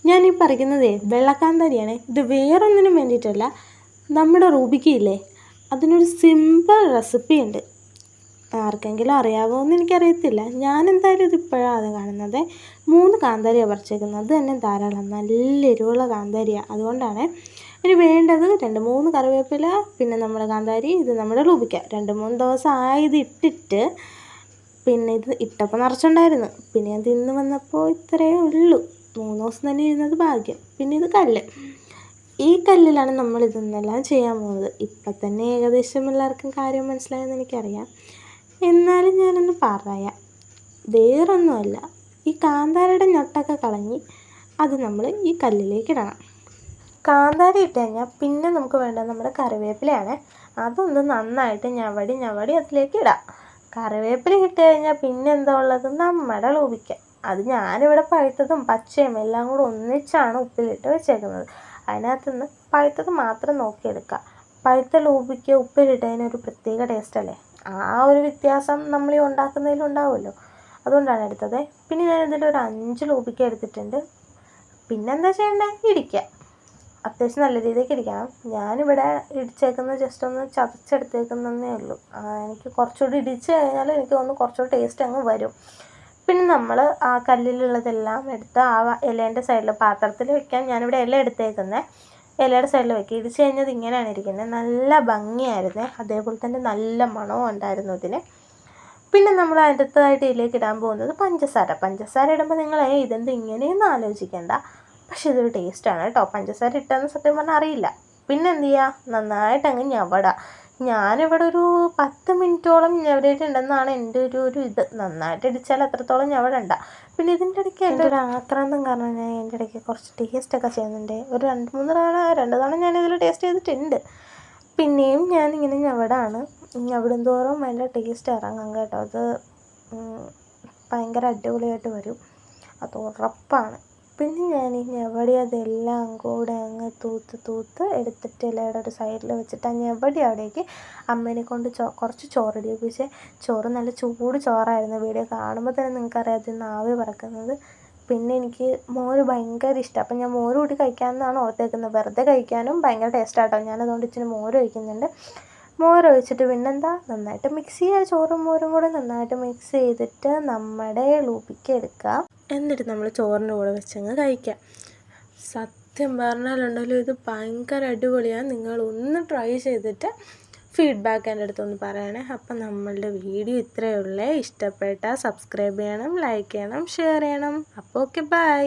ഞാനീ പറിക്കുന്നതേ വെള്ളക്കാന്താരിയാണേ. ഇത് വേറൊന്നിനും വേണ്ടിയിട്ടല്ല. നമ്മുടെ റൂബിക്കയില്ലേ, അതിനൊരു സിമ്പിൾ റെസിപ്പി ഉണ്ട്. ആർക്കെങ്കിലും അറിയാമോ എന്ന് എനിക്കറിയത്തില്ല. ഞാനെന്തായാലും ഇതിപ്പോഴാണ് കാണുന്നത്. 3 കാന്താരിയാണ് പറിച്ചേക്കുന്നത്. അത് തന്നെ ധാരാളം. നല്ല എരിവുള്ള കാന്താരിയാണ്. അതുകൊണ്ടാണ്. ഇനി വേണ്ടത് 2-3 കറിവേപ്പില, പിന്നെ നമ്മുടെ കാന്താരി, ഇത് നമ്മുടെ റൂബിക്ക. 2-3 ദിവസം ആയത് ഇട്ടിട്ട്, പിന്നെ ഇത് ഇട്ടപ്പോൾ നിറച്ചുണ്ടായിരുന്നു. പിന്നെ ഞാൻ തിന്ന് വന്നപ്പോൾ ഇത്രയേ ഉള്ളൂ. 3 ദിവസം തന്നെ ഇരുന്നത് ഭാഗ്യം. പിന്നെ ഇത് കല്ല്. ഈ കല്ലിലാണ് നമ്മൾ ഇതെന്നെല്ലാം ചെയ്യാൻ പോകുന്നത്. ഇപ്പം തന്നെ ഏകദേശം എല്ലാവർക്കും കാര്യം മനസ്സിലായെന്ന് എനിക്കറിയാം. എന്നാലും ഞാനൊന്ന് പറയാം. വേറൊന്നുമല്ല, ഈ കാന്താരിയുടെ ഞൊട്ടൊക്കെ കളഞ്ഞ് അത് നമ്മൾ ഈ കല്ലിലേക്ക് ഇടണം. കാന്താരി ഇട്ട് കഴിഞ്ഞാൽ പിന്നെ നമുക്ക് വേണ്ടത് നമ്മുടെ കറിവേപ്പിലയാണ്. അതൊന്ന് നന്നായിട്ട് ഞവടി അതിലേക്ക് ഇടാം. കറിവേപ്പില ഇട്ട് കഴിഞ്ഞാൽ പിന്നെ എന്താ ഉള്ളത്? നമ്മുടെ ലൂബിക്ക. അത് ഞാനിവിടെ പഴുത്തതും പച്ചയും എല്ലാം കൂടെ ഒന്നിച്ചാണ് ഉപ്പിലിട്ട് വെച്ചേക്കുന്നത്. അതിനകത്തുനിന്ന് പഴുത്തത് മാത്രം നോക്കിയെടുക്കുക. പഴുത്ത ലൂബിക്ക ഉപ്പിലിട്ടതിനൊരു പ്രത്യേക ടേസ്റ്റല്ലേ. ആ ഒരു വ്യത്യാസം നമ്മൾ ഈ ഉണ്ടാക്കുന്നതിലുണ്ടാവുമല്ലോ. അതുകൊണ്ടാണ് എടുത്തത്. പിന്നെ ഞാനിതിലൊരു 5 ലൂബിക്ക എടുത്തിട്ടുണ്ട്. പിന്നെന്താ ചെയ്യേണ്ടത്? ഇടിക്കുക. അത്യാവശ്യം നല്ല രീതിക്ക് ഇടിക്കണം. ഞാനിവിടെ ഇടിച്ചേക്കുന്നത് ജസ്റ്റ് ഒന്ന് ചതച്ചെടുത്തേക്കുന്നതേ ഉള്ളൂ. എനിക്ക് കുറച്ചുകൂടി ഇടിച്ച് കഴിഞ്ഞാൽ എനിക്ക് തോന്നുന്നു കുറച്ചുകൂടി ടേസ്റ്റ് അങ്ങ് വരും. പിന്നെ നമ്മൾ ആ കല്ലിലുള്ളതെല്ലാം എടുത്ത് ആ ഇലേൻ്റെ സൈഡിൽ പാത്രത്തിൽ വെക്കാൻ ഞാനിവിടെ ഇല എടുത്തേക്കുന്നത്. ഇലയുടെ സൈഡിൽ വെക്കുക. ഇടിച്ച് കഴിഞ്ഞത് ഇങ്ങനെയാണ് ഇരിക്കുന്നത്. നല്ല ഭംഗിയായിരുന്നു. അതേപോലെ തന്നെ നല്ല മണവും ഉണ്ടായിരുന്നു ഇതിന്. പിന്നെ നമ്മൾ അടുത്തതായിട്ട് ഇതിലേക്ക് ഇടാൻ പോകുന്നത് പഞ്ചസാര ഇടുമ്പോൾ നിങ്ങൾ ഇതെന്ത് ഇങ്ങനെയൊന്നും ആലോചിക്കേണ്ട. പക്ഷെ ഇതൊരു ടേസ്റ്റാണ് കേട്ടോ. പഞ്ചസാര ഇട്ടെന്ന് സത്യം പറഞ്ഞാൽ അറിയില്ല. പിന്നെ എന്ത് ചെയ്യുക? നന്നായിട്ട് അങ്ങ് ഞവടുക. ഞാനിവിടെ ഒരു 10 മിനിറ്റോളം ഞവടിയിട്ടുണ്ടെന്നാണ് എൻ്റെ ഒരു ഇത്. നന്നായിട്ട് ഇടിച്ചാൽ അത്രത്തോളം ഞവടണ്ട. പിന്നെ ഇതിൻ്റെ ഇടയ്ക്ക് എൻ്റെ ഒരു ആക്രാന്തം കാരണം ഞാൻ എൻ്റെ ഇടയ്ക്ക് കുറച്ച് ടേസ്റ്റൊക്കെ ചെയ്യുന്നുണ്ട്. ഒരു 2 തവണ ഞാനിതിൽ ടേസ്റ്റ് ചെയ്തിട്ടുണ്ട്. പിന്നെയും ഞാനിങ്ങനെ ഞവടാണ്. ഞവടും തോറും അതിൻ്റെ ടേസ്റ്റ് ഇറങ്ങും കേട്ടോ. അത് ഭയങ്കര അടിപൊളിയായിട്ട് വരും. അത് ഉറപ്പാണ്. പിന്നെ ഞാൻ ഈ ഞവടി അതെല്ലാം കൂടെ അങ്ങ് തൂത്ത് എടുത്തിട്ട് ഇലയുടെ ഒരു സൈഡിൽ വെച്ചിട്ട് ആ ഞവടി അവിടേക്ക് അമ്മേനെ കൊണ്ട് കുറച്ച് ചോറിടിപ്പിച്ച്. ചോറ് നല്ല ചൂട് ചോറായിരുന്നു. വീഡിയോ കാണുമ്പോൾ തന്നെ നിങ്ങൾക്കറിയാം അതിൽ നിന്ന് ആവി പറക്കുന്നത്. പിന്നെ എനിക്ക് മോര് ഭയങ്കര ഇഷ്ടമാണ്. അപ്പം ഞാൻ മോര് കൂട്ടി കഴിക്കാമെന്നാണ് ഓർത്തേക്കുന്നത്. വെറുതെ കഴിക്കാനും ഭയങ്കര ടേസ്റ്റാട്ടോ. ഞാനതുകൊണ്ട് ഇച്ചിരി മോര് ഒഴിക്കുന്നുണ്ട്. മോര് ഒഴിച്ചിട്ട് പിന്നെന്താ, നന്നായിട്ട് മിക്സ് ചെയ്യുക. ചോറും മോരും കൂടെ നന്നായിട്ട് മിക്സ് ചെയ്തിട്ട് നമ്മുടെ ലൂബിക്ക എടുക്കുക. എന്നിട്ട് നമ്മൾ ചോറിൻ്റെ കൂടെ വെച്ചങ്ങ് കഴിക്കാം. സത്യം പറഞ്ഞാലുണ്ടല്ലോ, ഇത് ഭയങ്കര അടിപൊളിയാണ്. നിങ്ങളൊന്ന് ട്രൈ ചെയ്തിട്ട് ഫീഡ്ബാക്ക് എൻ്റെ അടുത്തൊന്ന് പറയണേ. അപ്പം നമ്മളുടെ വീഡിയോ ഇത്രയേ ഉള്ളൂ. ഇഷ്ടപ്പെട്ടാൽ സബ്സ്ക്രൈബ് ചെയ്യണം, ലൈക്ക് ചെയ്യണം, ഷെയർ ചെയ്യണം. അപ്പോൾ ഓക്കെ, ബൈ.